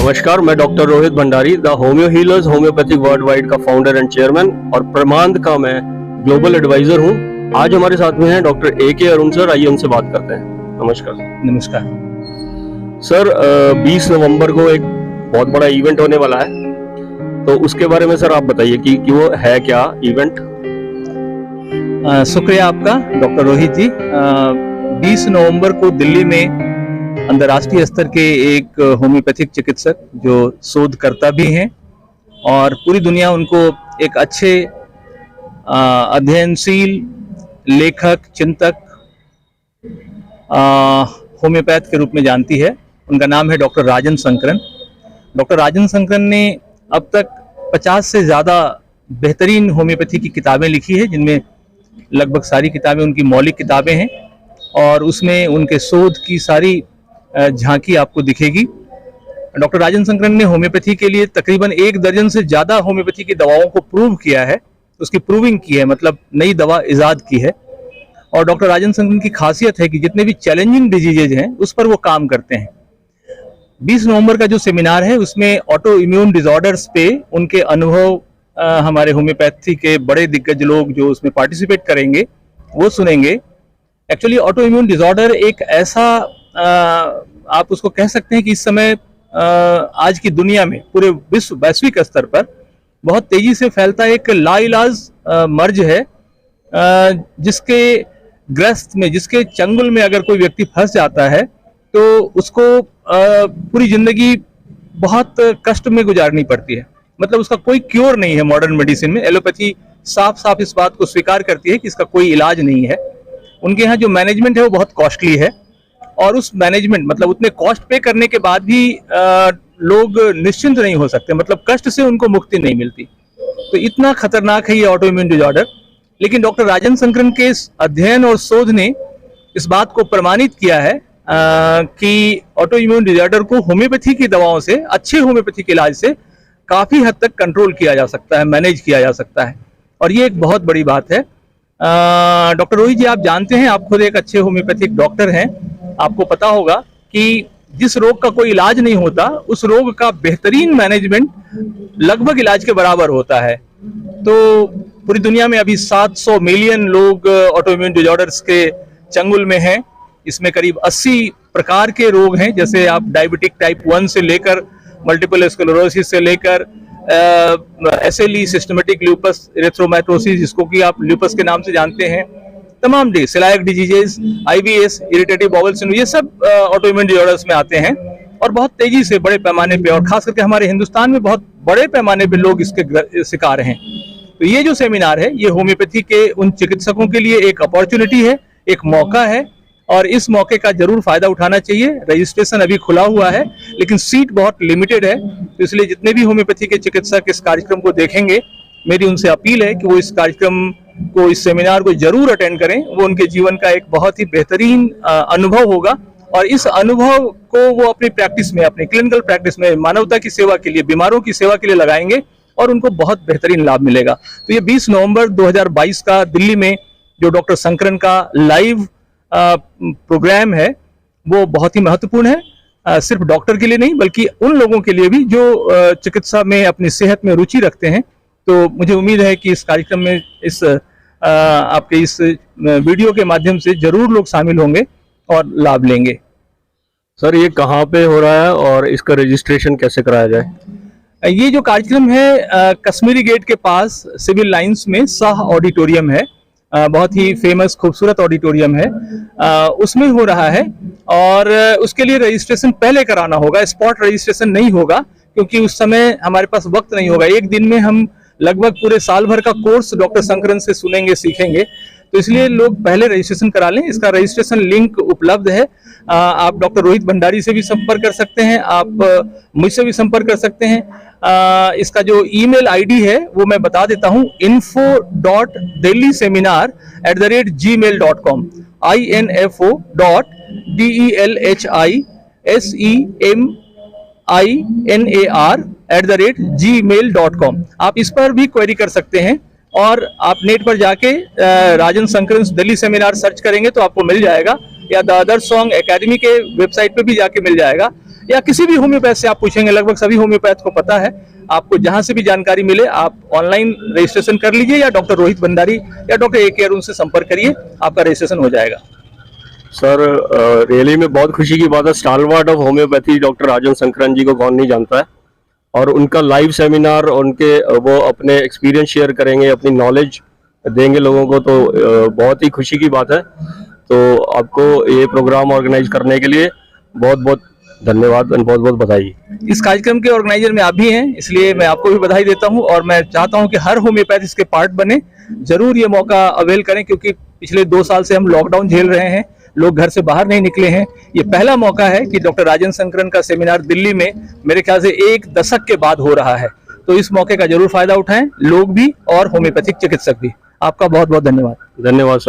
नमस्कार, मैं doctor Rohit Bhandari, the homeo healers homeopathic world wide का फाउंडर एंड चेयरमैन और प्रमांद का मैं ग्लोबल एडवाइजर हूं। आज हमारे साथ में हैं डॉक्टर ए.के. अरुण सर। आइए उनसे बात करते हैं। नमस्कार। नमस्कार सर, 20 नवंबर को एक बहुत बड़ा इवेंट होने वाला है, तो उसके बारे में सर आप बताइए कि वो है क्या इवेंट। शुक्रिया आपका डॉक्टर रोहित जी। 20 नवंबर को दिल्ली में अंतर्राष्ट्रीय स्तर के एक होम्योपैथिक चिकित्सक जो शोधकर्ता भी हैं और पूरी दुनिया उनको एक अच्छे अध्ययनशील लेखक चिंतक होम्योपैथ के रूप में जानती है। उनका नाम है डॉक्टर राजन संकरन। डॉक्टर राजन संकरन ने अब तक 50 से ज़्यादा बेहतरीन होम्योपैथी की किताबें लिखी है, जिनमें लगभग सारी किताबें उनकी मौलिक किताबें हैं और उसमें उनके शोध की सारी झांकी आपको दिखेगी। डॉक्टर राजन संकरन ने होम्योपैथी के लिए तकरीबन 1 दर्जन से ज़्यादा होम्योपैथी की दवाओं को प्रूव किया है, उसकी प्रूविंग की है, मतलब नई दवा इजाद की है। और डॉक्टर राजन संकरन की खासियत है कि जितने भी चैलेंजिंग डिजीजेज हैं उस पर वो काम करते हैं। 20 नवंबर का जो सेमिनार है उसमें ऑटो इम्यून डिसऑर्डर्स पे उनके अनुभव हमारे होम्योपैथी के बड़े दिग्गज लोग जो उसमें पार्टिसिपेट करेंगे वो सुनेंगे। एक्चुअली ऑटो इम्यून डिसऑर्डर एक ऐसा आप उसको कह सकते हैं कि इस समय आज की दुनिया में पूरे वैश्विक स्तर पर बहुत तेजी से फैलता एक लाइलाज मर्ज है, जिसके ग्रस्त में, जिसके चंगुल में अगर कोई व्यक्ति फंस जाता है तो उसको पूरी जिंदगी बहुत कष्ट में गुजारनी पड़ती है। मतलब उसका कोई क्योर नहीं है। मॉडर्न मेडिसिन में एलोपैथी साफ साफ इस बात को स्वीकार करती है कि इसका कोई इलाज नहीं है। उनके यहाँ जो मैनेजमेंट है वो बहुत कॉस्टली है और उस मैनेजमेंट मतलब उतने कॉस्ट पे करने के बाद भी लोग निश्चिंत नहीं हो सकते, मतलब कष्ट से उनको मुक्ति नहीं मिलती। तो इतना खतरनाक है ये ऑटो इम्यून डिसऑर्डर। लेकिन डॉक्टर राजन संकरन के इस अध्ययन और शोध ने इस बात को प्रमाणित किया है कि ऑटो इम्यून डिसऑर्डर को होम्योपैथी की दवाओं से, अच्छे होम्योपैथी के इलाज से काफी हद तक कंट्रोल किया जा सकता है, मैनेज किया जा सकता है। और ये एक बहुत बड़ी बात है। डॉक्टर रोहित जी, आप जानते हैं, आप खुद एक अच्छे होम्योपैथिक डॉक्टर हैं, आपको पता होगा कि जिस रोग का कोई इलाज नहीं होता उस रोग का बेहतरीन मैनेजमेंट लगभग इलाज के बराबर होता है। तो पूरी दुनिया में अभी 700 मिलियन लोग ऑटोइम्यून डिसऑर्डर्स के चंगुल में हैं। इसमें करीब 80 प्रकार के रोग हैं, जैसे आप डायबिटिक टाइप 1 से लेकर मल्टीपल स्क्लेरोसिस से लेकर SLE सिस्टमेटिक ल्यूपस एरिथ्रोमाटोसिस, जिसको कि आप ल्यूपस के नाम से जानते हैं, तमाम celiac diseases, IBS, irritative bowel syndrome, ये सब ऑटोइम्यून डिसऑर्डर्स में आते हैं और बहुत तेजी से बड़े पैमाने पे, और खास करके हमारे हिंदुस्तान में बहुत बड़े पैमाने पे लोग इसके शिकार हैं। तो ये जो सेमिनार है ये होम्योपैथी के उन चिकित्सकों के लिए एक अपॉर्चुनिटी है, एक मौका है और इस मौके का जरूर फायदा उठाना चाहिए। रजिस्ट्रेशन अभी खुला हुआ है लेकिन सीट बहुत लिमिटेड है, तो इसलिए जितने भी होम्योपैथी के चिकित्सक इस कार्यक्रम को देखेंगे, मेरी उनसे अपील है कि वो इस कार्यक्रम को, इस सेमिनार को जरूर अटेंड करें। वो उनके जीवन का एक बहुत ही बेहतरीन अनुभव होगा और इस अनुभव को वो अपनी प्रैक्टिस में, अपनी क्लिनिकल प्रैक्टिस में मानवता की सेवा के लिए, बीमारों की सेवा के लिए लगाएंगे और उनको बहुत बेहतरीन लाभ मिलेगा। तो ये 20 नवंबर 2022 का दिल्ली में जो डॉक्टर संकरन का लाइव प्रोग्राम है वो बहुत ही महत्वपूर्ण है, सिर्फ डॉक्टर के लिए नहीं बल्कि उन लोगों के लिए भी जो चिकित्सा में, अपनी सेहत में रुचि रखते हैं। तो मुझे उम्मीद है कि इस कार्यक्रम में, इस आपके इस वीडियो के माध्यम से जरूर लोग शामिल होंगे और लाभ लेंगे। सर, ये कहाँ पे हो रहा है और इसका रजिस्ट्रेशन कैसे कराया जाए? ये जो कार्यक्रम है कश्मीरी गेट के पास सिविल लाइंस में शाह ऑडिटोरियम है, बहुत ही फेमस खूबसूरत ऑडिटोरियम है, उसमें हो रहा है और उसके लिए रजिस्ट्रेशन पहले कराना होगा। स्पॉट रजिस्ट्रेशन नहीं होगा क्योंकि उस समय हमारे पास वक्त नहीं होगा। एक दिन में हम लगभग पूरे साल भर का कोर्स डॉक्टर संकरन से सुनेंगे, सीखेंगे, तो इसलिए लोग पहले रजिस्ट्रेशन करा लें। इसका रजिस्ट्रेशन लिंक उपलब्ध है। आप डॉक्टर रोहित भंडारी से भी संपर्क कर सकते हैं, आप मुझसे भी संपर्क कर सकते हैं। इसका जो ईमेल आईडी है वो मैं बता देता हूँ, info.delhiseminar@gmail.com, info.delhiseminar@gmail.com। आप इस पर भी क्वेरी कर सकते हैं और आप नेट पर जाके राजन संकरन दिल्ली सेमिनार सर्च करेंगे तो आपको मिल जाएगा, या द अदर सॉन्ग एकेडमी के वेबसाइट पे भी जाके मिल जाएगा। या किसी भी होम्योपैथ से आप पूछेंगे, लगभग सभी होम्योपैथ को पता है। आपको जहां से भी जानकारी मिले आप ऑनलाइन रजिस्ट्रेशन कर लीजिए या डॉक्टर रोहित भंडारी या डॉक्टर ए के अरुण से संपर्क करिए, आपका रजिस्ट्रेशन हो जाएगा। सर रियली में बहुत खुशी की बात है, स्टालवार्ट ऑफ होम्योपैथी डॉक्टर राजन संकरन जी को कौन नहीं जानता है, और उनका लाइव सेमिनार, उनके वो अपने एक्सपीरियंस शेयर करेंगे, अपनी नॉलेज देंगे लोगों को, तो बहुत ही खुशी की बात है। तो आपको ये प्रोग्राम ऑर्गेनाइज करने के लिए बहुत बहुत धन्यवाद और बहुत बहुत बधाई। इस कार्यक्रम के ऑर्गेनाइजर में आप भी हैं, इसलिए मैं आपको भी बधाई देता हूं और मैं चाहता हूं कि हर होम्योपैथ इसके पार्ट बने। जरूर ये मौका अवेल करें, क्योंकि पिछले 2 साल से हम लॉकडाउन झेल रहे हैं, लोग घर से बाहर नहीं निकले हैं। ये पहला मौका है कि डॉक्टर राजन संकरन का सेमिनार दिल्ली में मेरे ख्याल से 1 दशक के बाद हो रहा है। तो इस मौके का जरूर फायदा उठाएं, लोग भी और होम्योपैथिक चिकित्सक भी। आपका बहुत बहुत धन्यवाद। धन्यवाद सर।